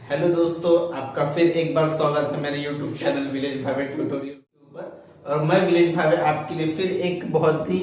Hello दोस्तों, आपका फिर एक बार स्वागत है मेरे YouTube चैनल विलेज भावे ट्यूटोरियल के ऊपर। और मैं विलेज भावे आपके लिए फिर एक बहुत ही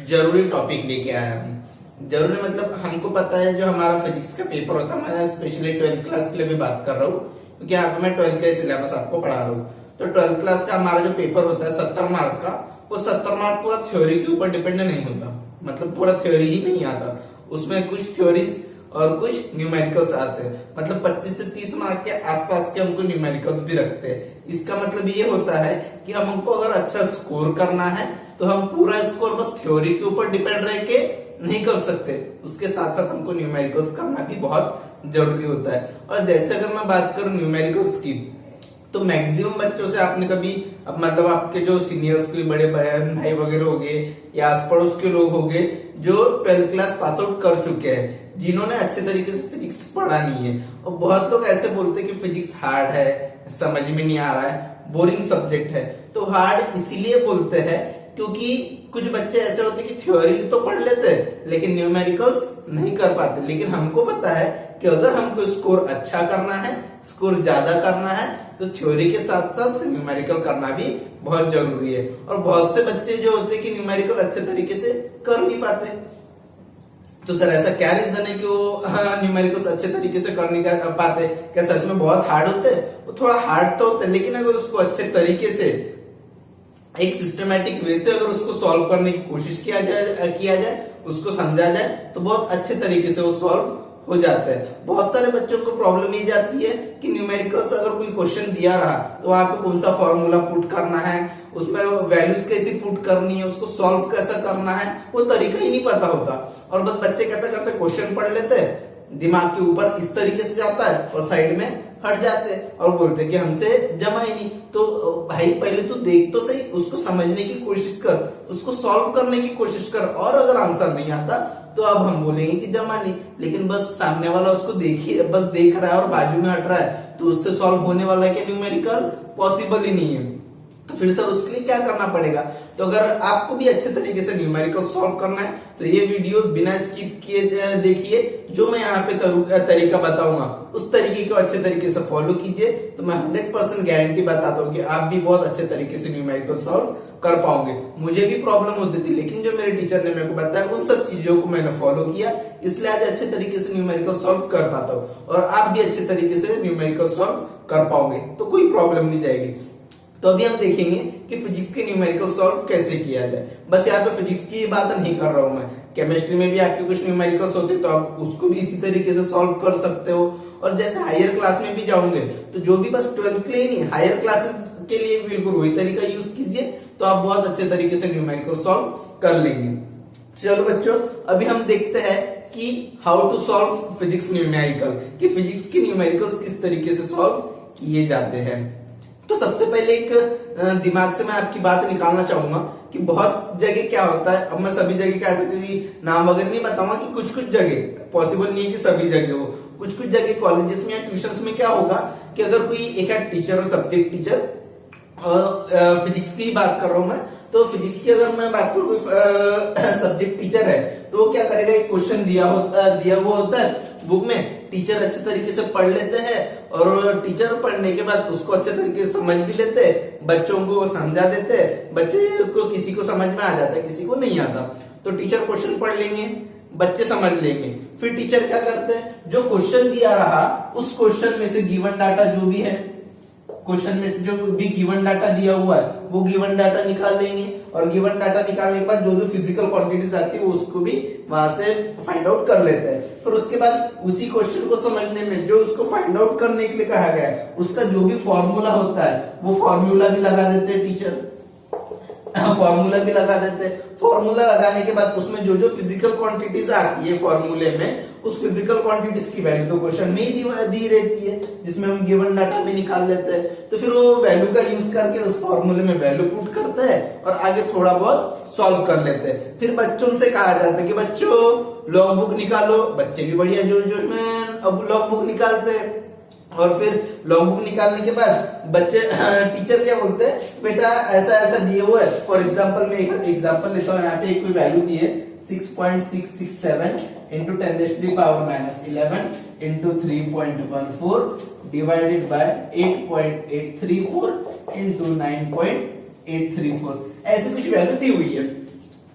जरूरी टॉपिक लेके आया हूँ। जरूरी मतलब हमको पता है जो हमारा फिजिक्स का पेपर होता है, मैं स्पेशली 12th क्लास के लिए भी बात कर रहा हूँ क्योंकि यहाँ पे मैं 12th का सिलेबस आपको पढ़ा रहा हूँ। तो 12th क्लास का हमारा जो पेपर होता है 70 मार्क का, वो 70 मार्क पूरा थ्योरी के ऊपर डिपेंड नहीं होता, मतलब पूरा थ्योरी ही नहीं आता। उसमें कुछ थ्योरीज और कुछ न्यूमेरिकल्स आते हैं, मतलब 25 से 30 मार्क के आसपास के हमको न्यूमेरिकल्स भी रखते हैं। इसका मतलब ये होता है कि हमको अगर अच्छा स्कोर करना है तो हम पूरा स्कोर बस थ्योरी के ऊपर डिपेंड रह के नहीं कर सकते, उसके साथ साथ हमको न्यूमेरिकल्स करना भी बहुत जरूरी होता है। और जैसे अगर मैं बात करूं न्यूमेरिकल्स की, तो मैक्सिमम बच्चों से आपने कभी मतलब आपके जो सीनियर्स के बड़े बहन भाई वगैरह हो गए या आस पड़ोस के लोग हो गए जो 12th क्लास पास आउट कर चुके हैं, जिन्होंने अच्छे तरीके से फिजिक्स पढ़ा नहीं है। और बहुत लोग ऐसे बोलते हैं कि फिजिक्स हार्ड है, समझ में नहीं आ रहा है, बोरिंग सब्जेक्ट है। तो हार्ड इसीलिए बोलते हैं क्योंकि कुछ बच्चे ऐसे होते हैं कि थ्योरी तो पढ़ लेते हैं लेकिन न्यूमेरिकल्स नहीं कर पाते। लेकिन हमको पता है कि अगर हमको स्कोर अच्छा करना है, स्कोर ज्यादा करना है, तो थ्योरी के साथ साथ न्यूमेरिकल करना भी बहुत जरूरी है। और बहुत से बच्चे जो होते हैं कि न्यूमेरिकल अच्छे तरीके से कर नहीं पाते। तो सर ऐसा क्या रीजन है कि वो न्यूमेरिकल्स अच्छे तरीके से कर नहीं पाते? क्या सच में बहुत हार्ड होते हैं? वो थोड़ा हार्ड तो होते हैं, लेकिन अगर उसको अच्छे तरीके से एक सिस्टमेटिक वे से अगर उसको सॉल्व करने की कोशिश किया जाए, उसको समझा जाए, तो बहुत अच्छे तरीके से वो सॉल्व हो जाता है। बहुत सारे बच्चों को प्रॉब्लम ये जाती है कि न्यूमेरिकल्स अगर कोई क्वेश्चन दिया रहा तो वहां पे कौन सा फॉर्मूला पुट करना है, उसमें वैल्यूज कैसी पुट करनी है, उसको सॉल्व कैसा करना है, वो तरीका ही नहीं पता होता। और बस बच्चे कैसा करते हैं, क्वेश्चन पढ़ लेते हैं, दिमाग के ऊपर इस तरीके से जाता है और साइड में हट जाते हैं और बोलते हैं कि हमसे जमा ही नहीं। तो भाई पहले तू देख तो सही, उसको समझने की कोशिश कर, उसको सॉल्व करने की कोशिश कर, और अगर आंसर नहीं आता तो अब हम बोलेंगे कि जमा नहीं। लेकिन बस सामने वाला उसको बस देख रहा है और बाजू में हट रहा है, तो उससे सॉल्व होने वाला क्या न्यूमेरिकल? पॉसिबल ही नहीं है। तो फिर सर उसके लिए क्या करना पड़ेगा? तो अगर आपको भी अच्छे तरीके से न्यूमेरिकल सॉल्व करना है तो ये वीडियो बिना स्किप किए देखिए। जो मैं यहाँ पे तरीका बताऊंगा उस तरीके को अच्छे तरीके से फॉलो कीजिए, तो मैं 100% गारंटी बताता हूँ कि आप भी बहुत अच्छे तरीके से न्यूमेरिकल सॉल्व कर पाओगे। मुझे भी प्रॉब्लम होती थी, लेकिन जो मेरे टीचर ने मेरे को बताया उन सब चीजों को मैंने फॉलो किया, इसलिए आज अच्छे तरीके से न्यूमेरिकल सॉल्व कर पाता हूँ। और आप भी अच्छे तरीके से न्यूमेरिकल सॉल्व कर पाओगे तो कोई प्रॉब्लम नहीं जाएगी। तो अभी हम देखेंगे कि फिजिक्स के न्यूमेरिकल सॉल्व कैसे किया जाए। बस यहाँ पे फिजिक्स की बात नहीं कर रहा हूं मैं, केमिस्ट्री में भी आपके कुछ न्यूमेरिकल्स होते तो आप उसको भी इसी तरीके से सॉल्व कर सकते हो। और जैसे हायर क्लास में भी जाओगे तो जो भी बस 12th के लिए नहीं, हायर क्लासेस के लिए बिल्कुल वही तरीका यूज कीजिए, तो आप बहुत अच्छे तरीके से न्यूमेरिकल सॉल्व कर लेंगे। चलो बच्चों, अभी हम देखते हैं कि how to solve physics numerical, कि फिजिक्स के न्यूमेरिकल्स किस तरीके से सॉल्व किए जाते हैं। तो सबसे पहले एक दिमाग से मैं आपकी बात निकालना चाहूंगा कि बहुत जगह क्या होता है, अब मैं सभी जगह का ऐसा कोई नाम वगैरह नहीं बताऊंगा कि कुछ कुछ जगह पॉसिबल नहीं है कि सभी जगह हो। कुछ कुछ जगह कॉलेजेस में या ट्यूशंस में क्या होगा कि अगर कोई एक टीचर और सब्जेक्ट टीचर, फिजिक्स की बात कर रहा हूं मैं, तो फिजिक्स की अगर मैं बात करूं, कोई सब्जेक्ट टीचर है तो वो क्या करेगा, एक क्वेश्चन दिया हुआ होता है बुक में, टीचर अच्छे तरीके से पढ़ लेते हैं और टीचर पढ़ने के बाद उसको अच्छे तरीके से समझ भी लेते हैं, बच्चों को समझा देते हैं, बच्चे को किसी को समझ में आ जाता है, किसी को नहीं आता। तो टीचर क्वेश्चन पढ़ लेंगे, बच्चे समझ लेंगे, फिर टीचर क्या करते हैं, जो क्वेश्चन दिया रहा उस क्वेश्चन में से गिवन डाटा जो भी है, क्वेश्चन में से जो भी गिवन डाटा दिया हुआ है वो गिवन डाटा निकाल लेंगे, और गिवन डाटा निकालने के बाद जो जो फिजिकल क्वांटिटीज आती है वो उसको भी वहां से फाइंड आउट कर लेते हैं। फिर उसके बाद उसी क्वेश्चन को समझने में जो उसको फाइंड आउट करने के लिए कहा गया है उसका जो भी फॉर्मूला होता है वो फॉर्मूला भी लगा देते हैं टीचर, फॉर्मूला भी लगा देते हैं। फॉर्मूला लगाने के बाद उसमें जो जो फिजिकल क्वांटिटीज आती है फॉर्मूले में, उस फिजिकल क्वांटिटीज की वैल्यू तो क्वेश्चन में ही दी रहती है, जिसमें हम गिवन डाटा में निकाल लेते हैं। तो फिर वो वैल्यू का यूज करके उस फॉर्मूले में वैल्यू पुट करते हैं और आगे थोड़ा बहुत सॉल्व कर लेते हैं। फिर बच्चों से कहा जाता है कि बच्चों लॉग बुक निकालो, बच्चे भी बढ़िया जोश जोश में अब लॉग बुक निकालते हैं। और फिर लॉग बुक निकालने के बाद बच्चे टीचर क्या बोलते हैं, बेटा ऐसा ऐसा दिए हुआ है। फॉर एग्जाम्पल मैं एक एग्जाम्पल लेता हूँ, यहाँ पे कोई वैल्यू दी है 6.667 into 10⁻⁻11 into 3.14 divided by 8.834 into 9.834, ऐसी कुछ वैल्यू दी हुई है।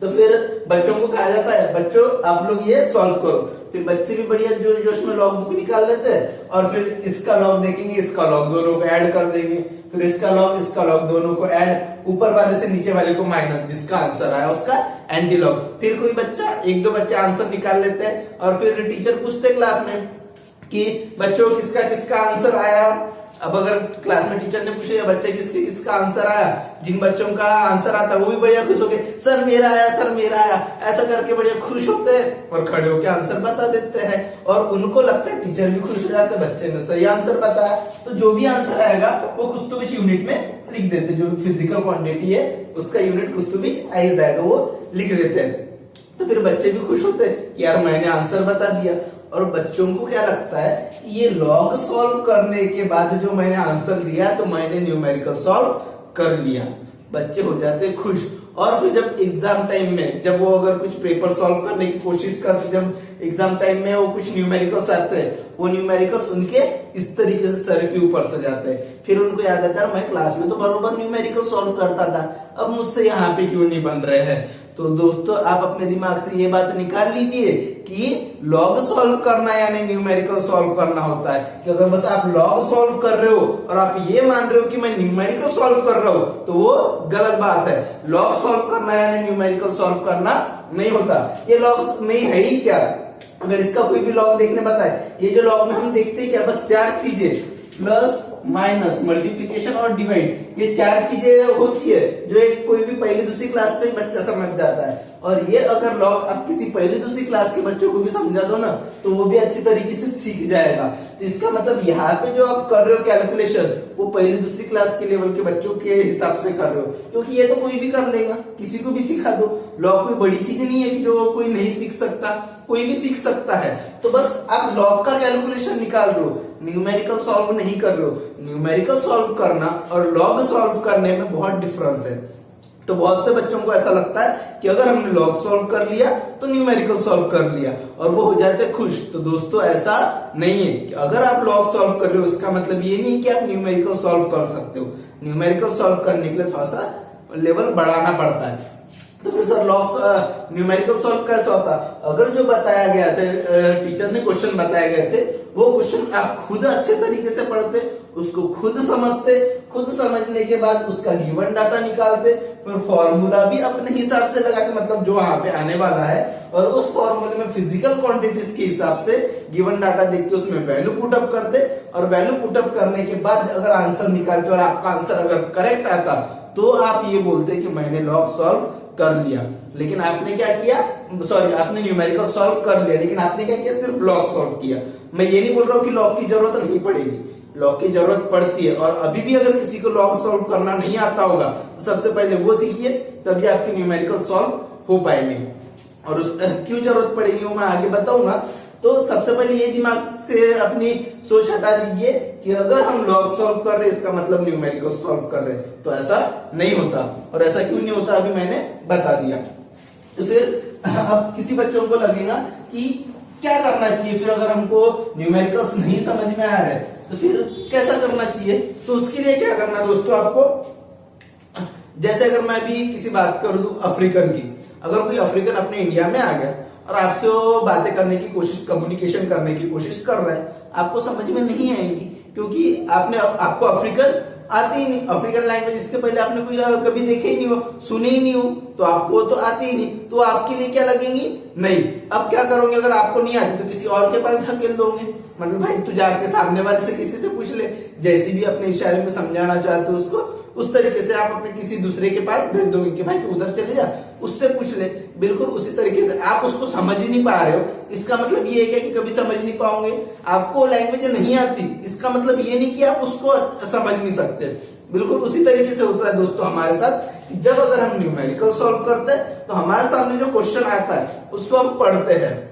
तो फिर बच्चों को कहा जाता है बच्चों आप लोग ये सॉल्व करो, फिर बच्चे भी बढ़िया जोश में लॉग बुक निकाल लेते हैं और फिर इसका लॉग देखेंगे, इसका लॉग, दोनों को ऐड कर देंगे, फिर इसका लॉग दोनों को ऐड, ऊपर वाले से नीचे वाले को माइनस, जिसका आंसर आया उसका एंटी लॉग। फिर कोई बच्चा, एक दो बच्चे आंसर निकाल लेते हैं और फिर टीचर पूछते क्लास में कि बच्चों किसका किसका आंसर आया। अब अगर क्लास में टीचर ने पूछे बच्चे किसके किसका आंसर आया, जिन बच्चों का आंसर आता है वो भी बढ़िया खुश होके सर मेरा आया, सर मेरा आया, ऐसा करके बढ़िया खुश होते हैं और खड़े होकर आंसर बता देते हैं और उनको लगता है टीचर भी खुश हो जाते हैं, बच्चे ने सही आंसर बताया। तो जो भी आंसर आएगा वो कुछ तो कुछ यूनिट में लिख देते, जो भी फिजिकल क्वांटिटी है उसका यूनिट कुछ तो कुछ आ जाएगा वो लिख देते हैं। तो फिर बच्चे भी खुश होते हैं कि यार मैंने आंसर बता दिया। और बच्चों को क्या लगता है कि ये लॉग सॉल्व करने के बाद जो मैंने आंसर दिया तो मैंने न्यूमेरिकल सॉल्व कर लिया, बच्चे हो जाते हैं खुश। और फिर जब एग्जाम टाइम में जब वो अगर कुछ पेपर सॉल्व करने की कोशिश करते, जब एग्जाम टाइम में वो कुछ न्यूमेरिकल्स आते हैं, वो न्यूमेरिकल्स उनके इस तरीके से सर के ऊपर से जाते हैं, फिर उनको याद आता है मैं क्लास में तो बरोबर न्यूमेरिकल सॉल्व करता था, अब मुझसे यहाँ पे क्यों नहीं बन रहे हैं। तो दोस्तों आप अपने दिमाग से ये बात निकाल लीजिए कि लॉग सॉल्व करना यानी न्यूमेरिकल सॉल्व करना होता है कि अगर बस आप लॉग सॉल्व कर रहे हो और आप ये मान रहे हो कि मैं न्यूमेरिकल सॉल्व कर रहा हूं तो वो गलत बात है। लॉग सॉल्व करना यानी न्यूमेरिकल सॉल्व करना नहीं होता। ये लॉग में है ही क्या, अगर इसका कोई भी लॉग देखने बताए, ये जो लॉग में हम देखते हैं क्या, बस चार चीजें प्लस माइनस मल्टीप्लिकेशन और डिवाइड, ये चार चीजें होती है जो एक कोई भी पहली दूसरी क्लास में बच्चा समझ जाता है। और ये अगर लॉग आप किसी पहली दूसरी क्लास के बच्चों को भी समझा दो ना तो वो भी अच्छी तरीके से सीख जाएगा। तो इसका मतलब यहाँ पे जो आप कर रहे हो कैलकुलेशन वो पहली दूसरी क्लास के लेवल के बच्चों के हिसाब से कर रहे हो, क्योंकि ये तो कोई भी कर लेगा, किसी को भी सिखा दो। लॉग कोई बड़ी चीज नहीं है कि जो कोई नहीं सीख सकता, कोई भी सीख सकता है। तो बस आप लॉग का कैलकुलेशन निकाल रहे हो, न्यूमेरिकल सॉल्व नहीं कर रहे हो। न्यूमेरिकल सॉल्व करना और लॉग सॉल्व करने में बहुत डिफरेंस है। तो बहुत से बच्चों को ऐसा लगता है कि अगर हमने लॉग सॉल्व कर लिया तो न्यूमेरिकल सॉल्व कर लिया और वो हो जाते खुश। तो दोस्तों ऐसा नहीं है कि अगर आप लॉग सॉल्व कर रहे हो इसका मतलब ये नहीं कि आप न्यूमेरिकल सॉल्व कर सकते हो। न्यूमेरिकल सॉल्व करने के लिए थोड़ा सा लेवल बढ़ाना पड़ता है। तो फिर सर लॉग न्यूमेरिकल सॉल्व कैसे होता, अगर जो बताया गया था टीचर ने क्वेश्चन बताए गए थे वो क्वेश्चन आप खुद अच्छे तरीके से पढ़ते, उसको खुद समझते, खुद समझने के बाद उसका गिवन डाटा निकालते, फिर फॉर्मूला भी अपने हिसाब से लगाते, मतलब जो वहां पे आने वाला है, और उस फॉर्मूले में फिजिकल क्वांटिटीज के हिसाब से गिवन डाटा देख के उसमें वैल्यू पुटअप करते, और वैल्यू पुटअप करने के बाद अगर आंसर निकालते और आपका आंसर अगर करेक्ट आता तो आप ये बोलते कि मैंने लॉग सॉल्व कर लिया। लेकिन आपने क्या किया, सॉरी आपने न्यूमेरिकल सॉल्व कर लिया लेकिन आपने क्या किया, सिर्फ लॉग सॉल्व किया। मैं ये नहीं बोल रहा हूँ कि लॉग की जरूरत नहीं पड़ेगी, लॉग की जरूरत पड़ती है। और अभी भी अगर किसी को लॉग सॉल्व करना नहीं आता होगा तो सबसे पहले वो सीखिए, तभी आपकी न्यूमेरिकल सॉल्व हो पाएंगे। और क्यों जरूरत पड़ेगी वो मैं आगे बताऊंगा। तो सबसे पहले ये दिमाग से अपनी सोच हटा दीजिए कि अगर हम लॉग सॉल्व कर रहे हैं इसका मतलब न्यूमेरिकल सॉल्व कर रहे हैं, तो ऐसा नहीं होता। और ऐसा क्यों नहीं होता अभी मैंने बता दिया। तो फिर अब किसी बच्चों को लगेगा कि क्या करना चाहिए फिर अगर हमको न्यूमेरिकल्स नहीं समझ में आ रहे तो फिर कैसा करना चाहिए। तो उसके लिए क्या करना दोस्तों आपको, जैसे अगर मैं भी किसी बात कर दूं अफ्रीकन की, अगर कोई अफ्रीकन अपने इंडिया में आ गया और आपसे वो बातें करने की कोशिश, कम्युनिकेशन करने की कोशिश कर रहा है, आपको समझ में नहीं आएंगी क्योंकि आपको अफ्रीकन आती ही नहीं। अफ्रीकन लैंग्वेज इसके पहले आपने कोई कभी देखे ही नहीं हो, सुने ही नहीं हो, तो आपको तो आती ही नहीं, तो आपके लिए क्या लगेंगी नहीं। अब क्या करोगे, अगर आपको नहीं आती तो किसी और के पास धकेल दोगे, मतलब भाई तू जाके सामने वाले से किसी से पूछ ले, जैसी भी अपने इशारे में समझाना चाहते हो उसको उस तरीके से आप अपने किसी दूसरे के पास भेज दोगे कि भाई तू उधर चले जा, उससे पूछ ले। बिल्कुल उसी तरीके से आप उसको समझ ही नहीं पा रहे हो, इसका मतलब ये है कि कभी समझ नहीं पाओगे। आपको लैंग्वेज नहीं आती, इसका मतलब ये नहीं कि आप उसको समझ नहीं सकते। बिल्कुल उसी तरीके से होता है दोस्तों हमारे साथ। जब अगर हम न्यूमेरिकल सॉल्व करते हैं तो हमारे सामने जो क्वेश्चन आता है उसको हम पढ़ते हैं,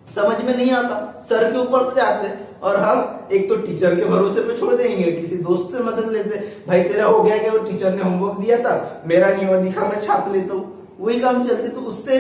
समझ में नहीं आता, सर के ऊपर से जाते हैं और हम एक तो टीचर के भरोसे पे छोड़ देंगे, किसी दोस्त से मदद लेते, भाई तेरा हो गया क्या, वो टीचर ने होमवर्क दिया था, मेरा नहीं हुआ, दिखा मैं छाप लेता हूँ, वही काम चलते। तो उससे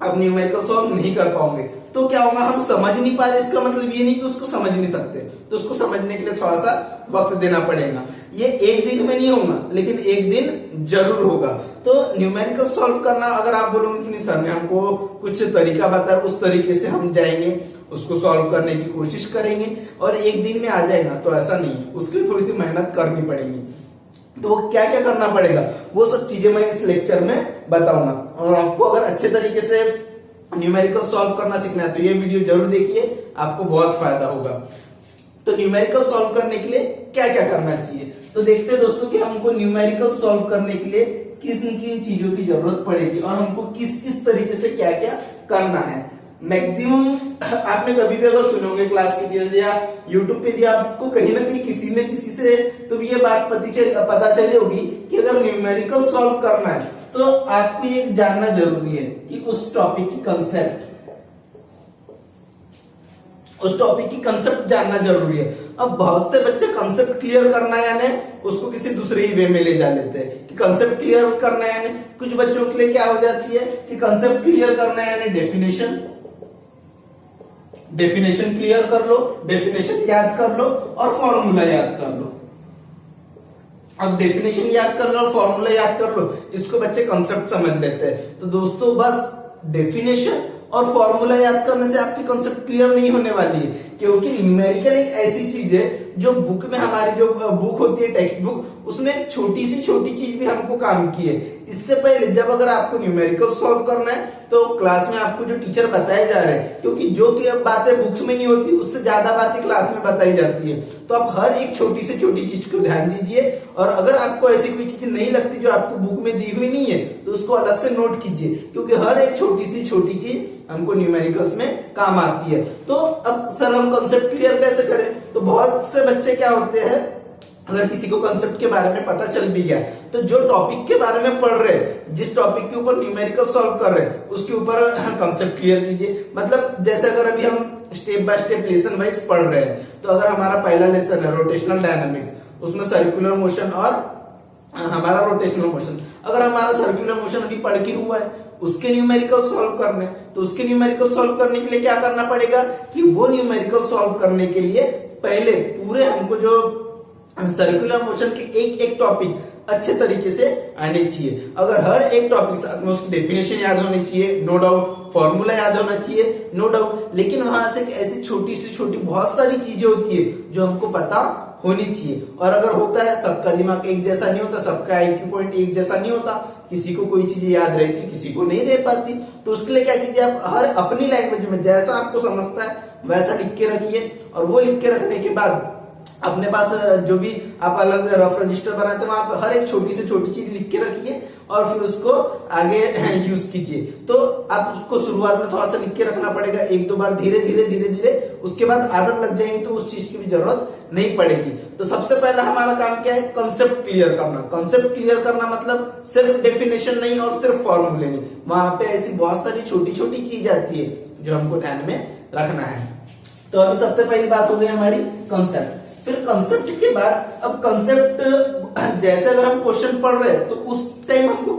आप न्यूमेरिकल सॉल्व नहीं कर पाओगे। तो क्या होगा, हम समझ नहीं पा रहे, इसका मतलब ये नहीं कि उसको समझ नहीं सकते, तो उसको समझने के लिए थोड़ा सा वक्त देना पड़ेगा। ये एक दिन में नहीं होगा, लेकिन एक दिन जरूर होगा। तो न्यूमेरिकल सॉल्व करना, अगर आप बोलोगे कि नहीं सर ने हमको कुछ तरीका बताया, उस तरीके से हम जाएंगे, उसको सॉल्व करने की कोशिश करेंगे और एक दिन में आ जाएगा, तो ऐसा नहीं है, उसके लिए थोड़ी सी मेहनत करनी पड़ेगी। तो वो क्या क्या करना पड़ेगा, वो सब चीजें मैं इस लेक्चर में बताऊंगा। और आपको अगर अच्छे तरीके से न्यूमेरिकल सॉल्व करना सीखना है तो ये वीडियो जरूर देखिए, आपको बहुत फायदा होगा। तो न्यूमेरिकल सॉल्व करने के लिए क्या क्या करना चाहिए, तो देखते हैं दोस्तों कि हमको न्यूमेरिकल सॉल्व करने के लिए किन किन चीजों की जरूरत पड़ेगी और हमको किस किस तरीके से क्या क्या करना है। मैक्सिमम आपने कभी भी अगर सुनोगे क्लास की टीचर या यूट्यूब पे भी आपको कहीं ना कहीं किसी न किसी से तो ये बात पता चली होगी कि अगर न्यूमेरिकल सॉल्व करना है तो आपको ये जानना जरूरी है कि उस टॉपिक की कंसेप्ट जानना जरूरी है। अब बहुत से बच्चे कंसेप्ट क्लियर करना है यानी उसको किसी दूसरे ही वे में ले जा लेते हैं कि कंसेप्ट क्लियर करना है यानी, कुछ बच्चों के लिए क्या हो जाती है कि कंसेप्ट क्लियर करना है यानी डेफिनेशन क्लियर कर लो, डेफिनेशन याद कर लो और फॉर्मूला याद कर लो। अब डेफिनेशन याद कर लो और फॉर्मूला याद कर लो, इसको बच्चे कंसेप्ट समझ लेते हैं। तो दोस्तों बस डेफिनेशन और फॉर्मूला याद करने से आपकी कंसेप्ट क्लियर नहीं होने वाली है, क्योंकि न्यूमेरिकल एक ऐसी चीज है जो बुक में, हमारी जो बुक होती है टेक्स्ट बुक, उसमें छोटी सी छोटी चीज भी हमको काम की है। इससे पहले जब अगर आपको न्यूमेरिकल सॉल्व करना है तो क्लास में आपको जो टीचर बताए जा रहे हैं, क्योंकि जो बातें बुक्स में नहीं होती उससे ज्यादा बातें क्लास में बताई जाती है, तो आप हर एक छोटी से छोटी चीज को ध्यान दीजिए। और अगर आपको ऐसी कोई चीज नहीं लगती जो आपको बुक में दी हुई नहीं है तो उसको अलग से नोट कीजिए, क्योंकि हर एक छोटी सी छोटी चीज हमको न्यूमेरिकल्स में काम आती है। तो अब सर हम कंसेप्ट क्लियर कैसे करें, तो बहुत से बच्चे क्या होते हैं, अगर किसी को कंसेप्ट के बारे में पता चल भी गया तो जो टॉपिक के बारे में पढ़ रहे हैं, जिस टॉपिक के ऊपर न्यूमेरिकल सॉल्व कर रहे हैं, उसके ऊपर कंसेप्ट क्लियर कीजिए। मतलब जैसे अगर अभी हम step by step lesson wise पढ़ रहे हैं, तो अगर हमारा पहला लेसन है रोटेशनल डायनामिक्स, उसमें सर्कुलर मोशन और हमारा रोटेशनल मोशन, अगर हमारा सर्कुलर मोशन अभी पढ़ के हुआ है, उसके न्यूमेरिकल सॉल्व करने, तो उसके न्यूमेरिकल सॉल्व करने के लिए क्या करना पड़ेगा कि वो न्यूमेरिकल सॉल्व करने के लिए पहले पूरे हमको जो सर्कुलर मोशन के एक एक टॉपिक अच्छे तरीके से आने चाहिए। अगर हर एक टॉपिक साथ में उसकी डेफिनेशन याद होनी चाहिए, नो डाउट, फॉर्मूला याद होना चाहिए, नो डाउट, लेकिन वहां से ऐसी छोटी सी छोटी बहुत सारी चीजें होती है जो हमको पता होनी चाहिए। और अगर होता है, सबका दिमाग एक जैसा नहीं होता, सबका IQ पॉइंट एक जैसा नहीं होता, किसी को कोई चीज याद रहती, किसी को नहीं रह पाती, तो उसके लिए क्या कीजिए, आप हर अपनी लैंग्वेज में जैसा आपको समझता है वैसा लिख के रखिए। और वो लिख के रखने के बाद अपने पास जो भी आप अलग रफ रजिस्टर बनाते हैं वहां पर हर एक छोटी से छोटी चीज लिख के रखिए और फिर उसको आगे यूज कीजिए। तो आपको शुरुआत में थोड़ा सा लिख के रखना पड़ेगा, एक दो बार धीरे धीरे धीरे धीरे, उसके बाद आदत लग जाएगी तो उस चीज की भी जरूरत नहीं पड़ेगी। तो सबसे पहला हमारा काम क्या है, कंसेप्ट क्लियर करना। कंसेप्ट क्लियर करना मतलब सिर्फ डेफिनेशन नहीं और सिर्फ फॉर्मूले नहीं, वहां पे ऐसी बहुत सारी छोटी छोटी चीज आती है जो हमको ध्यान में रखना है। तो अभी सबसे पहली बात हो गई हमारी कंसेप्ट। फिर कंसेप्ट के बाद, अब कंसेप्ट जैसे अगर हम क्वेश्चन पढ़ रहे हैं तो उस टाइम हमको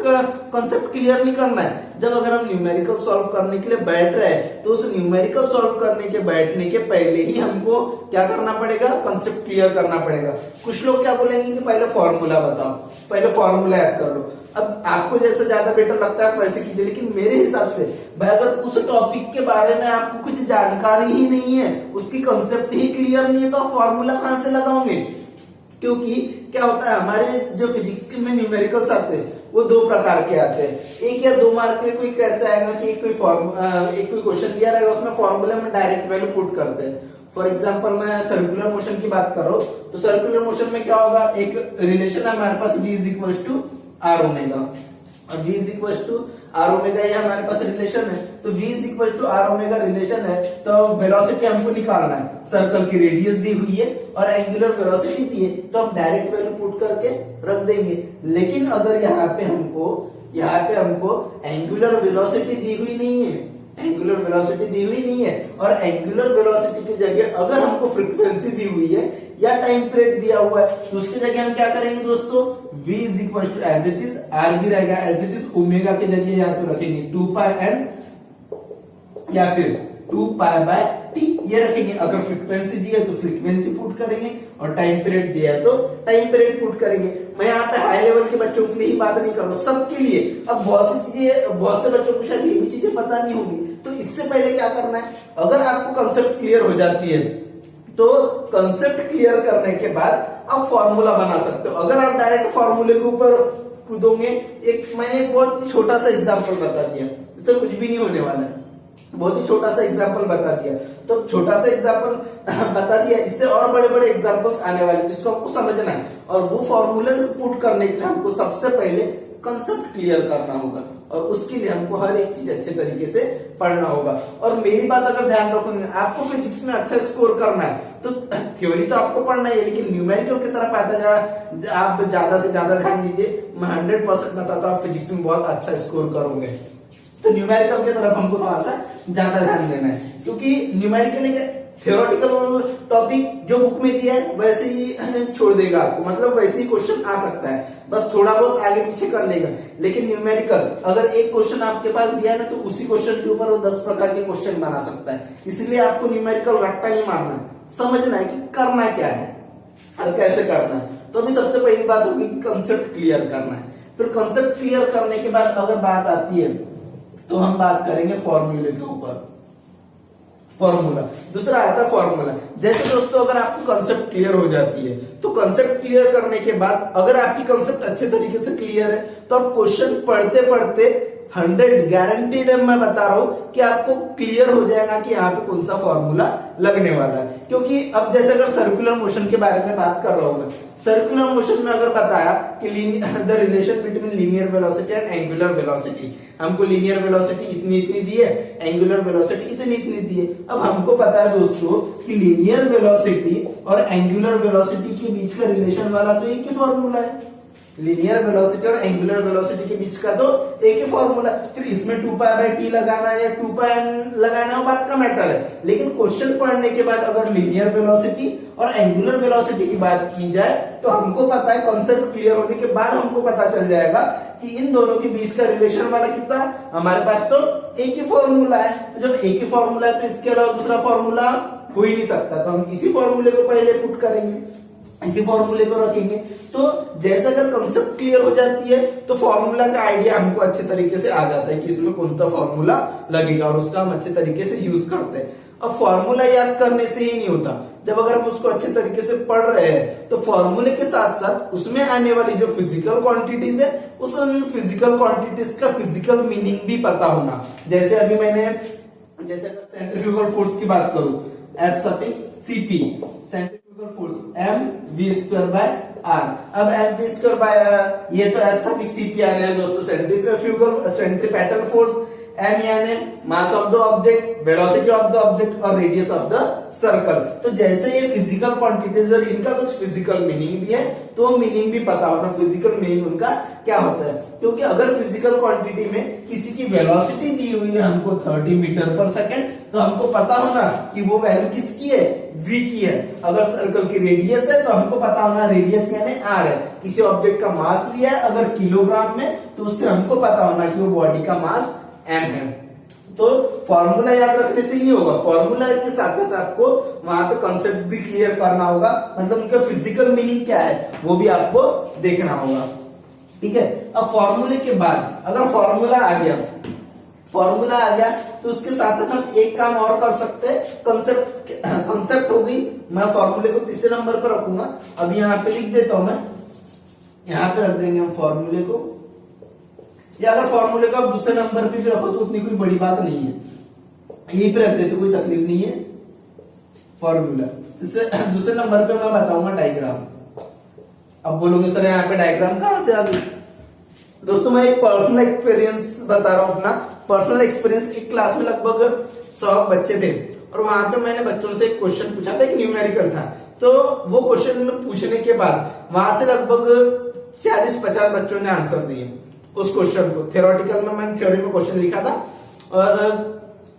कंसेप्ट क्लियर नहीं करना है। जब अगर हम न्यूमेरिकल सॉल्व करने के लिए बैठ रहे हैं तो उस न्यूमेरिकल सॉल्व करने के बैठने के पहले ही हमको क्या करना पड़ेगा, कंसेप्ट क्लियर करना पड़ेगा। कुछ लोग क्या बोलेंगे कि पहले फॉर्मूला बताओ, पहले फॉर्मूला याद कर लो। अब आपको जैसे ज्यादा बेटर लगता है वैसे कीजिए, लेकिन मेरे हिसाब से भाई अगर उस टॉपिक के बारे में आपको कुछ जानकारी ही नहीं है, उसकी कंसेप्ट ही क्लियर नहीं है, तो आप फॉर्मूला कहां से लगाओगे। क्योंकि क्या होता है, हमारे जो फिजिक्स में न्यूमेरिकल्स आते हैं वो दो प्रकार के आते हैं। एक या दो मार्क के कोई कैसा आएगा कि एक कोई क्वेश्चन दिया रहेगा, उसमें फॉर्मूला में डायरेक्ट वैल्यू पुट करते हैं। फॉर एग्जाम्पल मैं सर्कुलर मोशन की बात कर रहा हूं, तो सर्कुलर मोशन में क्या होगा, एक रिलेशन है हमारे पास V is to R omega, और V is to R omega ये हमारे पास रिलेशन है। तो V is to R omega relation है, तो वेलोसिटी हमको निकालना है, सर्कल की रेडियस दी हुई है और एंगुलर वेलोसिटी दी है, तो हम डायरेक्ट वैल्यू पुट करके रख देंगे। लेकिन अगर यहाँ पे हमको एंगुलर वेलोसिटी दी हुई नहीं है, एंगुलर वेलोसिटी दी हुई नहीं है, और एंगुलर वेलोसिटी की जगह अगर हमको फ्रीक्वेंसी दी हुई है या टाइम पीरियड दिया हुआ है, तो उसकी जगह हम क्या करेंगे दोस्तों, V is equal to as it is, R भी रहेगा एज इट इज, ओमेगा की जगह या तो रखेंगे 2 पाई n या फिर 2π/t ये रखेंगे। अगर फ्रीक्वेंसी दी है तो फ्रीक्वेंसी पुट करेंगे और टाइम पीरियड दिया है तो टाइम पीरियड पुट करेंगे। मैं यहाँ पे हाई लेवल के बच्चों के लिए ही बात नहीं कर रहा हूँ, सबके लिए। अब बहुत से बच्चों को शायद ये भी चीजें पता नहीं होगी, तो इससे पहले क्या करना है, अगर आपको कंसेप्ट क्लियर हो जाती है तो कंसेप्ट क्लियर करने के बाद आप फॉर्मूला बना सकते हो। अगर आप डायरेक्ट फॉर्मूले के ऊपर कूदोगे, मैंने एक बहुत छोटा सा एग्जाम्पल बता दिया, इससे कुछ भी नहीं होने वाला है, बहुत ही छोटा सा एग्जाम्पल बता दिया। तो छोटा सा एग्जाम्पल बता दिया, इससे और बड़े बड़े एग्जाम्पल्स आने वाले जिसको हमको समझना है। और वो फॉर्मूले पुट करने के लिए हमको सबसे पहले कंसेप्ट क्लियर करना होगा, और उसके लिए हमको हर एक चीज अच्छे तरीके से पढ़ना होगा। और मेरी बात अगर ध्यान रखोगे, आपको फिजिक्स में अच्छा स्कोर करना है तो थ्योरी तो आपको पढ़ना है, लेकिन न्यूमेरिकल की तरफ आता है, आप ज्यादा से ज्यादा ध्यान दीजिए। मैं 100% बताता हूँ, आप फिजिक्स में बहुत अच्छा स्कोर करोगे। तो न्यूमेरिकल की तरफ हमको थोड़ा सा ज्यादा ध्यान देना है, क्योंकि न्यूमेरिकल एक थ्योरेटिकल टॉपिक जो बुक में दिया है वैसे ही छोड़ देगा आपको, मतलब वैसे ही क्वेश्चन आ सकता है, बस थोड़ा बहुत आगे पीछे कर लेगा। लेकिन न्यूमेरिकल अगर एक क्वेश्चन आपके पास दिया है ना, तो उसी क्वेश्चन के ऊपर वो 10 प्रकार के क्वेश्चन बना सकता है। इसलिए आपको न्यूमेरिकल रट्टा नहीं मारना है, समझना है कि करना क्या है और कैसे करना है। तो अभी सबसे पहली बात होगी कि कंसेप्ट क्लियर करना है। फिर कंसेप्ट क्लियर करने के बाद अगर बात आती है तो हम बात करेंगे फॉर्मूले के ऊपर। फॉर्मूला दूसरा आता है फॉर्मूला। जैसे दोस्तों, अगर आपको कंसेप्ट क्लियर हो जाती है तो कंसेप्ट क्लियर करने के बाद अगर आपकी कंसेप्ट अच्छे तरीके से क्लियर है तो आप क्वेश्चन पढ़ते पढ़ते 100 गारंटीड मैं बता रहा हूं कि आपको क्लियर हो जाएगा कि यहाँ पे कौन सा फॉर्मूला लगने वाला है। क्योंकि अब जैसे अगर सर्कुलर मोशन के बारे में बात कर रहा हूं मैं, सर्कुलर मोशन में अगर बताया कि the relation between linear velocity and angular velocity, हमको लीनियर वेलोसिटी इतनी इतनी दी है, एंगुलर वेलोसिटी इतनी इतनी दी है। अब हमको पता है दोस्तों कि लीनियर वेलोसिटी और एंगुलर वेलोसिटी के बीच का रिलेशन वाला तो एक ही फॉर्मूला है, लीनियर वेलोसिटी और एंगुलर वेलोसिटी के बीच का तो एक ही फॉर्मूला। फिर इसमें 2π/t लगाना है या 2πn लगाना है वो बात का मैटर है, लेकिन क्वेश्चन पढ़ने के बाद अगर लीनियर वेलोसिटी और एंगुलर वेलोसिटी की बात की जाए तो हमको पता है, कॉन्सेप्ट क्लियर होने के बाद हमको पता चल जाएगा कि इन दोनों के बीच का रिलेशन वाला कितना है। हमारे पास तो एक ही फॉर्मूला है, तो जब एक ही फॉर्मूला है तो इसके अलावा दूसरा फॉर्मूला हो ही नहीं सकता, तो हम इसी फॉर्मूले को पहले पुट करेंगे, इसी फॉर्मूले को रखेंगे। तो जैसे अगर कंसेप्ट क्लियर हो जाती है तो फॉर्मूला का आइडिया हमको अच्छे तरीके से आ जाता है कि इसमें कौन सा फॉर्मूला लगेगा, और उसका हम अच्छे तरीके से यूज करते हैं। अब फॉर्मूला याद करने से ही नहीं होता, जब अगर हम उसको अच्छे तरीके से पढ़ रहे हैं तो फॉर्मूले के साथ साथ उसमें आने वाली जो फिजिकल क्वांटिटीज है, उस फिजिकल क्वांटिटीज का फिजिकल मीनिंग भी पता होना। जैसे अभी मैंने, जैसे अगर सेंट्रीफ्यूगल फोर्स की बात करूं, F(CP) सेंट्रीफ्यूगल फोर्स mv²/r। अब mv²/r ये तो F(CP) आ रहा है दोस्तों, सेंट्रीपेटल फोर्स, m यानी mass of the object, velocity of the object और रेडियस ऑफ द सर्कल। तो जैसे ये फिजिकल क्वांटिटीज और इनका कुछ फिजिकल मीनिंग भी है, तो मीनिंग भी पता होना, फिजिकल मीनिंग उनका क्या होता है। क्योंकि अगर फिजिकल क्वांटिटी में किसी की वेलोसिटी दी हुई है हमको 30 मीटर पर सेकेंड, तो हमको पता होना कि वो वैल्यू किसकी है, v की है। अगर सर्कल की रेडियस है तो हमको पता होना रेडियस यानी r है। किसी ऑब्जेक्ट का मास लिया है अगर किलोग्राम में, तो उससे हमको पता होना कि वो बॉडी का मास m है। तो फॉर्मूला याद रखने से ही नहीं होगा, फॉर्मूला के साथ साथ आपको वहां पे कॉन्सेप्ट भी क्लियर करना होगा, मतलब उनका फिजिकल मीनिंग क्या है वो भी आपको देखना होगा, ठीक है। अब फॉर्मूले के बाद अगर फॉर्मूला आ गया तो उसके साथ साथ हम एक काम और कर सकते हैं, कंसेप्ट हो गई। मैं फॉर्मूले को तीसरे नंबर पर रखूंगा, अब यहाँ पे लिख देता हूं मैं, यहाँ पे रख देंगे हम फॉर्मूले को, या अगर फॉर्मूले को आप दूसरे नंबर पे भी रखो तो उतनी कोई बड़ी बात नहीं है, यहीं पे रख देते कोई तकलीफ नहीं है। फॉर्मूला दूसरे नंबर पे मैं बताऊंगा डायग्राम। अब बोलोगे सर यहाँ पे डायग्राम कहां से आ गई? दोस्तों मैं एक पर्सनल एक्सपीरियंस बता रहा हूं, अपना पर्सनल एक्सपीरियंस। एक क्लास में लगभग 100 बच्चे थे और वहां पे मैंने बच्चों से एक क्वेश्चन पूछा था, एक न्यूमेरिकल था। तो वो क्वेश्चन पूछने के बाद वहां से लगभग 40-50 बच्चों ने आंसर दिए उस क्वेश्चन को। थ्योरेटिकल में मैंने थ्योरी में क्वेश्चन लिखा था और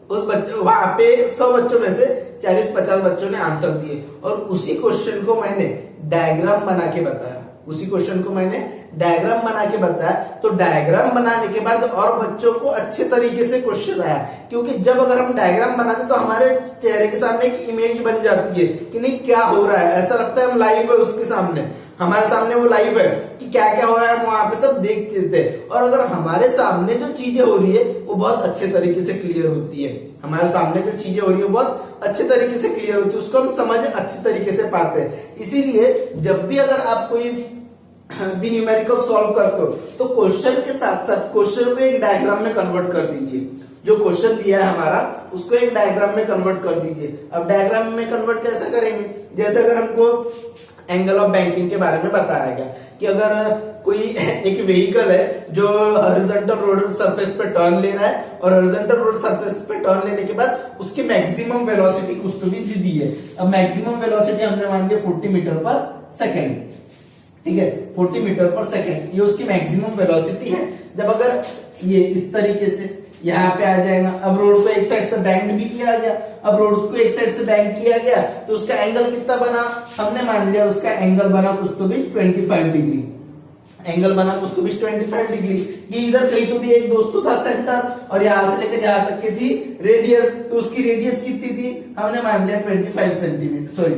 वहां पे 100 बच्चों में से 40-50 बच्चों ने आंसर दिए, और उसी क्वेश्चन को मैंने डायग्राम बना के बताया, उसी क्वेश्चन को मैंने डायग्राम बना के बताया, तो डायग्राम बनाने के बाद और बच्चों को अच्छे तरीके से क्वेश्चन आया, क्योंकि जब अगर हम डायग्राम बनाते तो हमारे चेहरे के सामने एक इमेज बन जाती है कि नहीं क्या हो रहा है, ऐसा लगता है हम लाइव है उसके सामने, हमारे सामने वो लाइव है कि क्या क्या हो रहा है, हम वहां पे सब देखते थे। और अगर हमारे सामने जो चीजें हो रही है वो बहुत अच्छे तरीके से क्लियर होती है, हमारे सामने जो चीजें हो रही है बहुत अच्छे तरीके से क्लियर होती है, उसको हम समझ अच्छे तरीके से पाते हैं। इसीलिए जब भी अगर आप कोई भी न्यूमेरिकल सॉल्व करते हो तो क्वेश्चन के साथ साथ क्वेश्चन को एक डायग्राम में कन्वर्ट कर दीजिए, जो क्वेश्चन दिया है हमारा उसको एक डायग्राम में कन्वर्ट कर दीजिए। अब डायग्राम में कन्वर्ट कैसे करेंगे, जैसे अगर हमको एंगल ऑफ बैंकिंग के बारे में बताया गया कि अगर कोई एक व्हीकल है जो हॉरिजॉन्टल रोड सरफेस पे टर्न ले रहा है और हॉरिजॉन्टल रोड सरफेस पे टर्न लेने के बाद उसकी मैक्सिमम वेलोसिटी कुछ तो भी दी है। अब मैक्सिमम वेलोसिटी हमने मान लिया 40 मीटर पर सेकेंड, ठीक है, 40 मीटर पर सेकेंड ये उसकी मैक्सिमम वेलोसिटी है। जब अगर ये इस तरीके से यहाँ पे आ जाएगा, अब रोड को एक साइड से बैंक भी किया गया, अब रोड को एक साइड से बैंक किया गया तो उसका एंगल कितना बना, हमने मान लिया उसका एंगल बना कुछ तो भी 25 डिग्री, एंगल बना कुछ तो भी 25 डिग्री। ये इधर कहीं तो भी एक दोस्तों था सेंटर और यहाँ से लेकर यहाँ तक की थी रेडियस, तो उसकी रेडियस कितनी थी, हमने मान लिया 25 सेंटीमीटर, सॉरी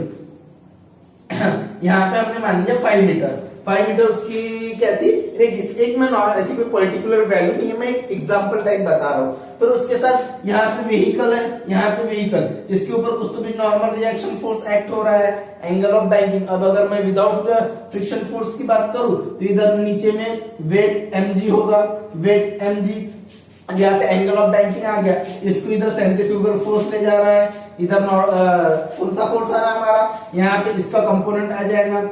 यहाँ पे हमने मान लिया 5 मीटर, 5 मीटर उसकी क्या थी रेडियस। एक मैं ऐसी कोई पर्टिकुलर वैल्यू नहीं है, मैं एक एग्जांपल टाइप बता रहा हूँ। फिर उसके साथ यहाँ पे व्हीकल है, यहाँ पे व्हीकल, इसके ऊपर कुछ तो भी नॉर्मल रिएक्शन फोर्स एक्ट हो रहा है, एंगल ऑफ बैंकिंग। अब अगर मैं विदाउट फ्रिक्शन फोर्स की बात करूं तो इधर नीचे में वेट mg होगा, वेट mg, यहाँ पे एंगल ऑफ बैंकिंग आ गया, इसको इधर सेंट्रीफ्यूगल फोर्स ले जा रहा है, इधर कौन सा फोर्स आ रहा है हमारा, यहाँ पे इसका कंपोनेंट आ जाएगा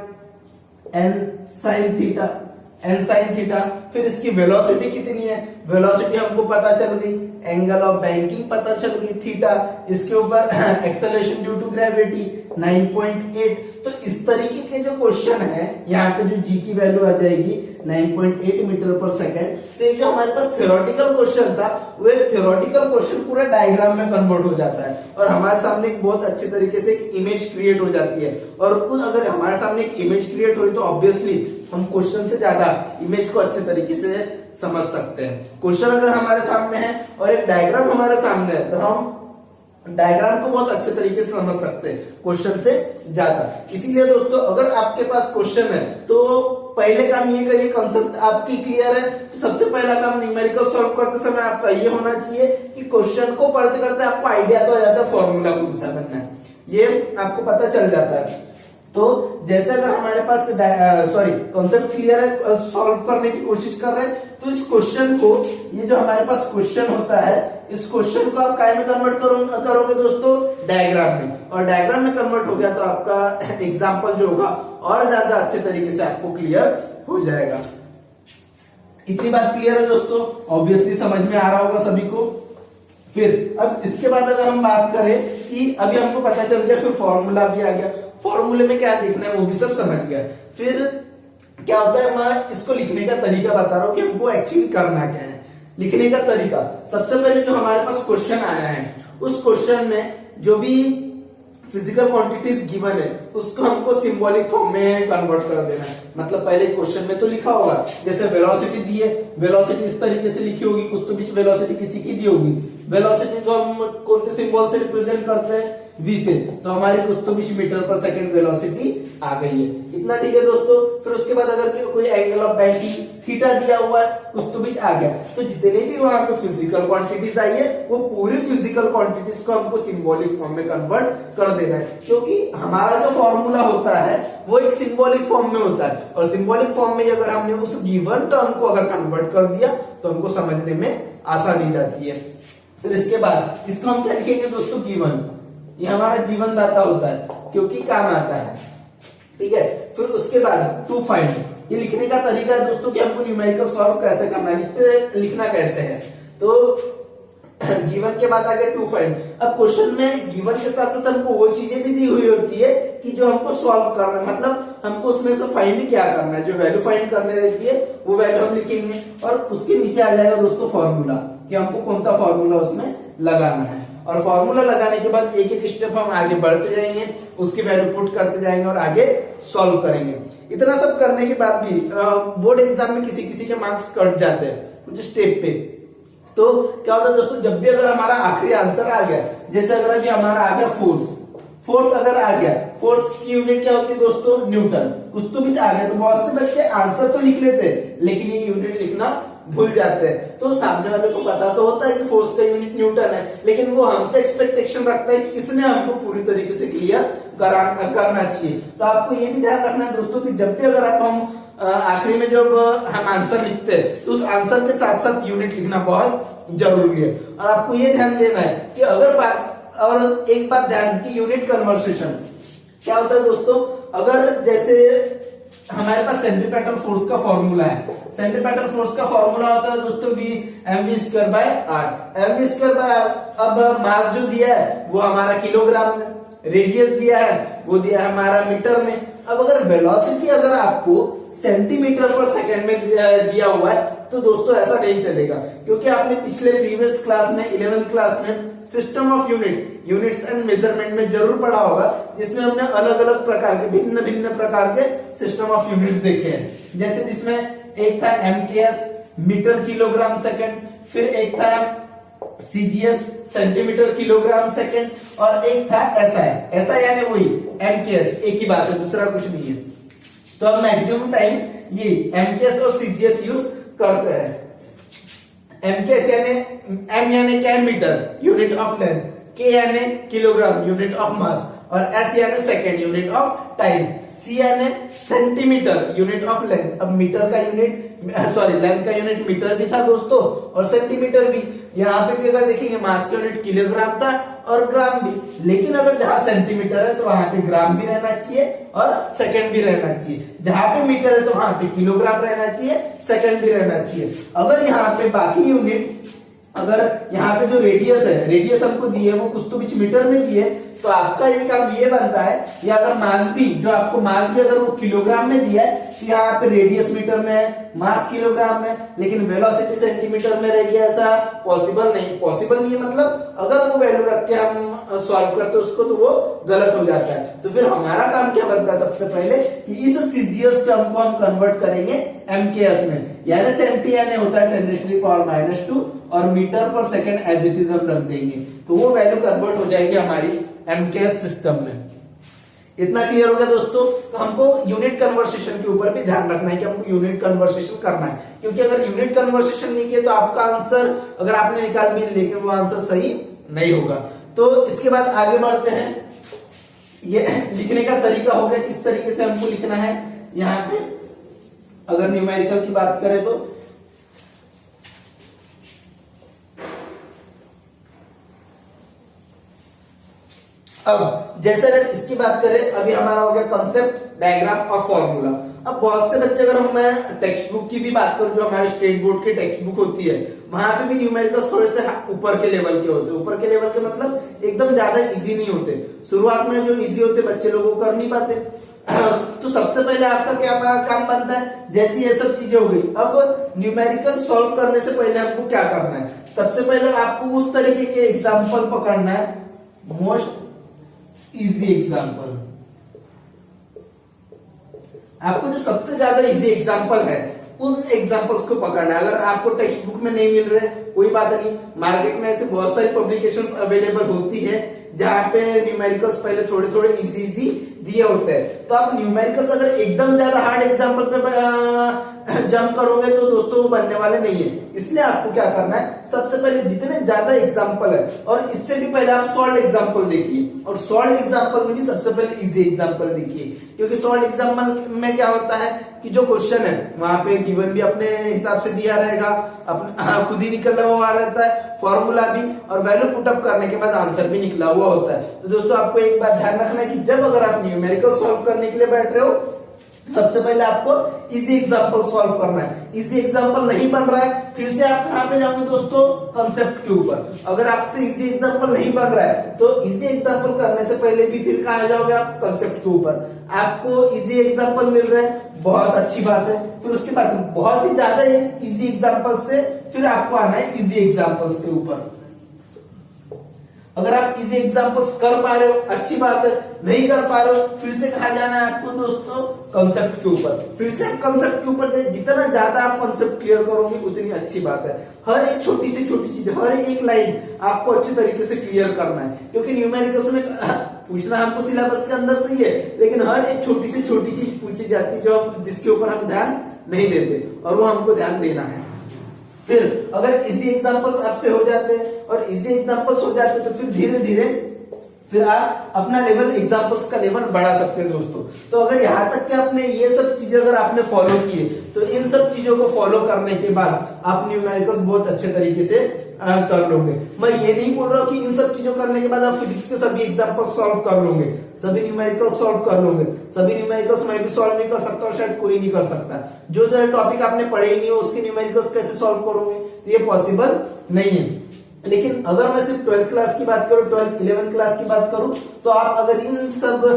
n sin theta, n sin theta. फिर इसकी वेलोसिटी कितनी है, वेलोसिटी हमको पता चल गई, एंगल ऑफ बैंकिंग पता चल गई थीटा, इसके ऊपर एक्सेलरेशन ड्यू टू ग्रेविटी 9.8। तो इस तरीके के जो क्वेश्चन है यहाँ पे जो जी की वैल्यू आ जाएगी 9.8 मीटर पर सेकेंड। तो ये जो हमारे पास थ्योरेटिकल क्वेश्चन था वो एक थ्योरेटिकल क्वेश्चन पूरा डायग्राम में कन्वर्ट हो जाता है और हमारे सामने एक बहुत अच्छे तरीके से एक इमेज क्रिएट हो जाती है। और अगर हमारे सामने एक इमेज क्रिएट हुई तो ऑब्वियसली हम क्वेश्चन से ज्यादा इमेज को अच्छे तरीके से समझ सकते हैं। क्वेश्चन अगर हमारे सामने है और एक डायग्राम हमारे सामने है तो हम डायग्राम को बहुत अच्छे तरीके से समझ सकते हैं क्वेश्चन से ज्यादा। इसीलिए दोस्तों अगर आपके पास क्वेश्चन है तो पहले काम ये करिए, कॉन्सेप्ट आपकी क्लियर है तो सबसे पहला काम न्यूमेरिकल सॉल्व करते समय आपका ये होना चाहिए कि क्वेश्चन को पढ़ते करते आपको आइडिया तो आ जाता है फॉर्मूला कौन सा बनना है, ये आपको पता चल जाता है। तो जैसे अगर हमारे पास कॉन्सेप्ट क्लियर है, सॉल्व करने की कोशिश कर रहे हैं तो इस क्वेश्चन को, ये जो हमारे पास क्वेश्चन होता है इस क्वेश्चन को आप काय में कन्वर्ट करोगे दोस्तों, डायग्राम में। और डायग्राम में कन्वर्ट हो गया तो आपका एग्जाम्पल जो होगा और ज्यादा अच्छे तरीके से आपको क्लियर हो जाएगा। इतनी बात क्लियर है दोस्तों, ऑब्वियसली समझ में आ रहा होगा सभी को। फिर अब इसके बाद अगर हम बात करें कि अभी हमको पता चल गया, फिर फॉर्मूला भी आ गया, फॉर्मूले में क्या लिखना है वो भी सब समझ गया। फिर क्या होता है, मैं इसको लिखने का तरीका बता रहा हूँ कि हमको एक्चुअली करना क्या है। लिखने का तरीका, सबसे पहले जो हमारे पास क्वेश्चन आया है उस क्वेश्चन में जो भी फिजिकल क्वांटिटीज गिवन है उसको हमको सिंबॉलिक फॉर्म में कन्वर्ट कर देना है। मतलब पहले क्वेश्चन में तो लिखा होगा, जैसे वेलोसिटी दी है, वेलोसिटी इस तरीके से लिखी होगी, कुछ तो बीच वेलोसिटी किसी की दी होगी। वेलोसिटी को हम कौन से सिंबल से रिप्रेजेंट करते हैं, v से, तो हमारी कुछ तो बीच मीटर पर सेकंड वेलोसिटी आ गई है। इतना ठीक है दोस्तों। फिर उसके बाद अगर कोई एंगल ऑफ बैंकिंग थीटा दिया हुआ है, कुछ तो बीच आ गया, तो जितने भी वहां पे फिजिकल क्वांटिटीज आई है वो पूरी फिजिकल क्वांटिटीज को हमको सिंबॉलिक फॉर्म में कन्वर्ट कर देना है, क्योंकि हमारा जो फॉर्मूला होता है वो एक सिंबॉलिक फॉर्म में होता है। और सिंबॉलिक फॉर्म में अगर हमने उस गिवन टर्म को अगर कन्वर्ट कर दिया तो हमको समझने में आसानी जाती है। फिर इसके बाद इसको हम क्या लिखेंगे दोस्तों, गिवन, ये हमारा जीवन दाता होता है क्योंकि काम आता है, ठीक है। फिर उसके बाद टू फाइंड, ये लिखने का तरीका है दोस्तों कि हमको न्यूमेरिकल सॉल्व कैसे करना है, लिखना कैसे है। तो गिवन के बाद आगे टू फाइंड। अब क्वेश्चन में गिवन के साथ साथ हमको वो चीजें भी दी हुई होती है कि जो हमको सॉल्व करना है, मतलब हमको उसमें से फाइंड क्या करना है, जो वैल्यू फाइंड करने रहती है वो वैल्यू हम लिखेंगे। और उसके नीचे आ जाएगा दोस्तों फॉर्मूला, कि हमको कौन सा फॉर्मूला उसमें लगाना है। और फॉर्मूला लगाने के बाद एक एक स्टेप हम आगे बढ़ते जाएंगे, उसकी वैल्यू पुट करते जाएंगे और आगे सॉल्व करेंगे। इतना सब करने के बाद भी बोर्ड एग्जाम में किसी किसी के मार्क्स कट जाते हैं कुछ स्टेप पे। तो क्या होता है दोस्तों, जब भी अगर हमारा आखिरी आंसर आ गया, जैसे अगर अभी हमारा आ गया फोर्स अगर आ गया, फोर्स की यूनिट क्या होती है दोस्तों, न्यूटन, कुछ तो बीच आ गया, तो बहुत से बच्चे आंसर तो लिख लेते हैं लेकिन ये यूनिट लिखना भूल जाते हैं। तो सामने वाले को पता तो होता है कि फोर्स का यूनिट न्यूटन है, लेकिन वो हमसे एक्सपेक्टेशन रखता है कि इसने हमको पूरी तरीके से क्लियर करना चाहिए। तो आपको ये भी ध्यान रखना है दोस्तों कि जब भी अगर हम आखिरी में जब हम आंसर लिखते हैं तो उस आंसर के साथ साथ यूनिट लिखना बहुत जरूरी है। और आपको ये ध्यान देना है कि और एक बात ध्यान की, यूनिट कन्वर्सेशन क्या होता है दोस्तों, अगर जैसे हमारे पास सेंट्रीपेटल फोर्स का फॉर्मूला है, सेंट्रीपेटल फोर्स का फॉर्मूला होता है दोस्तों mv² bye r, mv² bye r। अब मास जो दिया है वो हमारा किलोग्राम में, रेडियस दिया है वो दिया है हमारा मीटर में। अब अगर वेलोसिटी अगर आपको सेंटीमीटर पर सेकंड में दिया हुआ है तो दोस्तों ऐसा नहीं चलेगा, क्योंकि आपने पिछले प्रीवियस क्लास में 11th क्लास में system of units and measurement में जरूर पढ़ा होगा, जिसमें हमने अलग अलग प्रकार के भिन्न भिन्न प्रकार के सिस्टम ऑफ यूनिट्स देखे हैं। जैसे जिसमें एक था MKS मीटर किलोग्राम सेकंड, फिर एक था CGS सेंटीमीटर किलोग्राम सेकंड, और एक था SI यानी वही MKS, एक ही बात है, दूसरा कुछ नहीं है। तो अब मैक्सिमम टाइम ये MKS और CGS यूज करते हैं। MKS यानी M यानी क्या, metre unit of length, K यानी किलोग्राम यूनिट ऑफ मास, और S यानी second unit of time, C यानी सेंटीमीटर यूनिट ऑफ लेंथ। अब मीटर का यूनिट लेंथ का यूनिट मीटर भी था दोस्तों और सेंटीमीटर भी। यहाँ पे भी अगर देखेंगे मास का यूनिट किलोग्राम था और ग्राम भी, लेकिन अगर जहां सेंटीमीटर है तो वहां पे ग्राम भी रहना चाहिए और सेकंड भी रहना चाहिए। जहां पे मीटर है तो वहां पे किलोग्राम रहना चाहिए, सेकंड भी रहना चाहिए। अगर यहाँ पे बाकी यूनिट, अगर यहाँ पे जो रेडियस हमको दिए वो कुछ तो बीच मीटर में दिए, तो आपका ये काम ये बनता है, या अगर मास भी, जो आपको मास भी अगर वो किलोग्राम में दिया है तो यहाँ पे रेडियस मीटर में है, मास किलोग्राम में, लेकिन वेलोसिटी सेंटीमीटर में रह गया, ऐसा पॉसिबल नहीं मतलब अगर वो वैल्यू रख के हम सॉल्व करते उसको तो वो गलत हो जाता है। तो फिर हमारा काम क्या बनता है, सबसे पहले कि इस CGS टर्म को हम कन्वर्ट करेंगे MKS में, यानी सेंटी यानी होता है 10⁻⁻² और मीटर पर सेकंड एज इट इज हम रख देंगे, तो वो वैल्यू कन्वर्ट हो जाएगी हमारी MKS सिस्टम में। इतना क्लियर हो गया दोस्तों। तो हमको यूनिट कन्वर्सेशन के ऊपर भी ध्यान रखना है कि हमको यूनिट कन्वर्सेशन करना है, क्योंकि अगर यूनिट कन्वर्सेशन नहीं किया तो आपका आंसर अगर आपने निकाल भी लेकिन वो आंसर सही नहीं होगा। तो इसके बाद आगे बढ़ते हैं, ये लिखने का तरीका हो गया, किस तरीके से हमको लिखना है। यहाँ पे अगर न्यूमेरिकल की बात करें तो अब जैसे अगर इसकी बात करें, अभी हमारा हो गया कॉन्सेप्ट, डायग्राम और फॉर्मूला। अब बहुत से बच्चे, अगर मैं टेक्स्ट बुक की भी बात करूं, जो हमारे स्टेट बोर्ड की टेक्स्ट बुक होती है, वहां पे भी न्यूमेरिकल्स थोड़े से ऊपर के लेवल के होते हैं। ऊपर के लेवल के मतलब एकदम ज्यादा इजी नहीं होते, शुरुआत में जो इजी होते बच्चे लोगों को कर नहीं पाते। तो सबसे पहले आपका क्या काम बनता है, जैसी ये सब चीजें हो गई। अब न्यूमेरिकल सॉल्व करने से पहले हमको क्या करना है, सबसे पहले आपको उस तरीके के एग्जाम्पल पकड़ना है, मोस्ट इजी एग्जाम्पल। आपको जो सबसे ज्यादा इजी एग्जाम्पल है उन एग्जाम्पल्स को पकड़ना है। अगर आपको टेक्स्ट बुक में नहीं मिल रहे कोई बात नहीं, मार्केट में ऐसे बहुत सारी पब्लिकेशंस अवेलेबल होती है जहां पे न्यूमेरिकल्स पहले थोड़े थोड़े इजी दिए होते हैं। तो आप न्यूमेरिकल्स अगर एकदम ज्यादा हार्ड एग्जाम्पल पे जंप करोगे तो दोस्तों वो बनने वाले नहीं है। इसलिए आपको क्या करना है, सबसे पहले जितने ज्यादा एग्जाम्पल है, और इससे भी पहले आप सॉल्व एग्जाम्पल देखिए, और सॉल्व एग्जाम्पल में भी सबसे पहले इजी एग्जाम्पल देखिए, क्योंकि सॉल्व एग्जाम्पल में क्या होता है कि जो क्वेश्चन है वहां पे गिवन भी अपने हिसाब से दिया रहेगा, अपने खुद ही निकला हुआ रहता है, फॉर्मूला भी, और वैल्यू पुटअप करने के बाद आंसर भी निकला हुआ होता है। तो दोस्तों आपको एक बात ध्यान रखना है कि जब अगर आप न्यूमेरिकल सॉल्व करने के लिए बैठ रहे हो, सबसे पहले आपको इजी एग्जांपल सॉल्व करना है। इजी एग्जांपल नहीं बन रहा है, फिर से आप कहां पे जाओगे दोस्तों, कंसेप्ट के ऊपर। अगर आपसे इजी एग्जांपल नहीं बन रहा है तो इजी एग्जांपल करने से पहले भी फिर कहां जाओगे आप, कंसेप्ट के ऊपर। आपको इजी एग्जांपल मिल रहा है, बहुत अच्छी बात है। फिर उसके बाद बहुत ही ज्यादा इजी एग्जांपल से फिर आपको आना है इजी एग्जांपल्स के ऊपर। अगर आप इजी एग्जांपल्स कर पा रहे हो अच्छी बात है, नहीं कर पा रहे हो फिर से कहा जाना है आपको दोस्तों कंसेप्ट के ऊपर। फिर से कंसेप्ट के ऊपर जितना ज्यादा आप कंसेप्ट क्लियर करोगे उतनी अच्छी बात है। हर एक छोटी से छोटी चीज, हर एक लाइन आपको अच्छे तरीके से क्लियर करना है, क्योंकि न्यूमेरिकल्स में पूछना हमको सिलेबस के अंदर सही है, लेकिन हर एक छोटी से छोटी चीज पूछी जाती है जो जिसके ऊपर हम ध्यान नहीं देते, और वो हमको ध्यान देना है। फिर अगर इजी एग्जांपल्स आपसे हो जाते हैं और इजी एग्जांपल्स हो जाते हैं तो फिर धीरे धीरे फिर आप अपना लेवल एग्जांपल्स का लेवल बढ़ा सकते हैं दोस्तों। तो अगर यहाँ तक कि आपने ये सब चीजें अगर आपने फॉलो किए तो इन सब चीजों को फॉलो करने के बाद आप न्यूमेरिकल्स बहुत अच्छे तरीके से कर लोगे। मैं ये नहीं बोल रहा हूँ कि इन सब चीजों करने के बाद आप फिजिक्स के सभी एग्जांपल सॉल्व कर लोगे, सभी न्यूमेरिकल्स सॉल्व कर लोगे। सभी न्यूमेरिकल्स मैं भी सॉल्व नहीं कर सकता और शायद कोई नहीं कर सकता। जो टॉपिक आपने पढ़े ही नहीं हो उसके न्यूमेरिकल्स कैसे सॉल्व करोगे, तो ये पॉसिबल नहीं है। लेकिन अगर मैं सिर्फ 12th क्लास की बात करूं, 12th 11th क्लास की बात करूं, तो आप अगर इन सब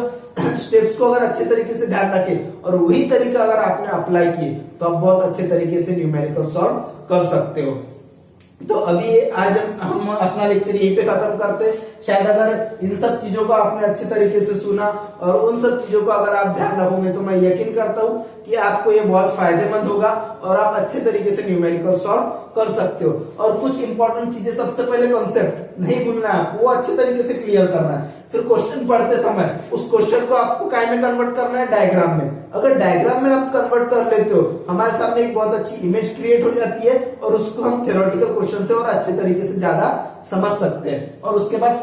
स्टेप्स को अगर अच्छे तरीके से ध्यान रखें और वही तरीका अगर आपने अप्लाई किए तो आप बहुत अच्छे तरीके से न्यूमेरिकल सॉल्व कर सकते हो। तो अभी आज हम अपना लेक्चर यहीं पे खत्म करते हैं। शायद अगर इन सब चीजों को आपने अच्छे तरीके से सुना और उन सब चीजों को अगर आप ध्यान रखोगे तो मैं यकीन करता हूँ कि आपको ये बहुत फायदेमंद होगा और आप अच्छे तरीके से न्यूमेरिकल सॉल्व कर सकते हो। और कुछ इंपॉर्टेंट चीजें, सबसे पहले कॉन्सेप्ट नहीं भूलना है, आपको वो अच्छे तरीके से क्लियर करना है। फिर क्वेश्चन पढ़ते समय उस क्वेश्चन को आपको काय में कन्वर्ट करना है, डायग्राम में। अगर डायग्राम में आप कन्वर्ट कर लेते हो हमारे सामने एक बहुत अच्छी इमेज क्रिएट हो जाती है और उसको हम थ्योरेटिकल क्वेश्चन से और अच्छे तरीके से ज्यादा समझ सकते हैं। और उसके बाद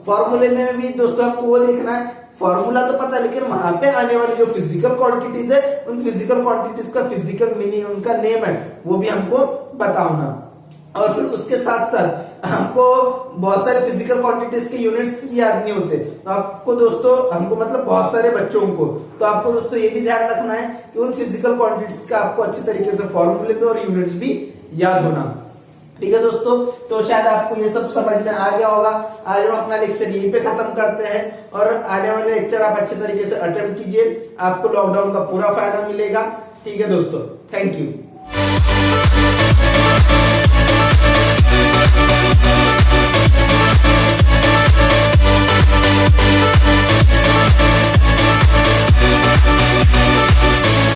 फॉर्मूले में भी दोस्तों आपको वो देखना है, फॉर्मूला तो पता है लेकिन वहां पे आने वाली जो फिजिकल क्वांटिटीज है उन फिजिकल क्वांटिटीज का फिजिकल मीनिंग, उनका नेम है, वो भी हमको पता होना। और फिर उसके साथ साथ हमको बहुत सारे फिजिकल क्वांटिटीज के यूनिट्स याद नहीं होते, तो आपको दोस्तों हमको मतलब बहुत सारे बच्चों को, तो आपको दोस्तों ये भी ध्यान रखना है कि उन फिजिकल क्वांटिटीज का आपको अच्छे तरीके से फॉर्मूले और यूनिट्स भी याद होना। ठीक है दोस्तों, तो शायद आपको ये सब समझ में आ गया होगा। आज हम अपना लेक्चर यहीं पे खत्म करते हैं और आने वाले लेक्चर आप अच्छे तरीके से अटेम्प्ट कीजिए, आपको लॉकडाउन का पूरा फायदा मिलेगा। ठीक है दोस्तों, थैंक यू।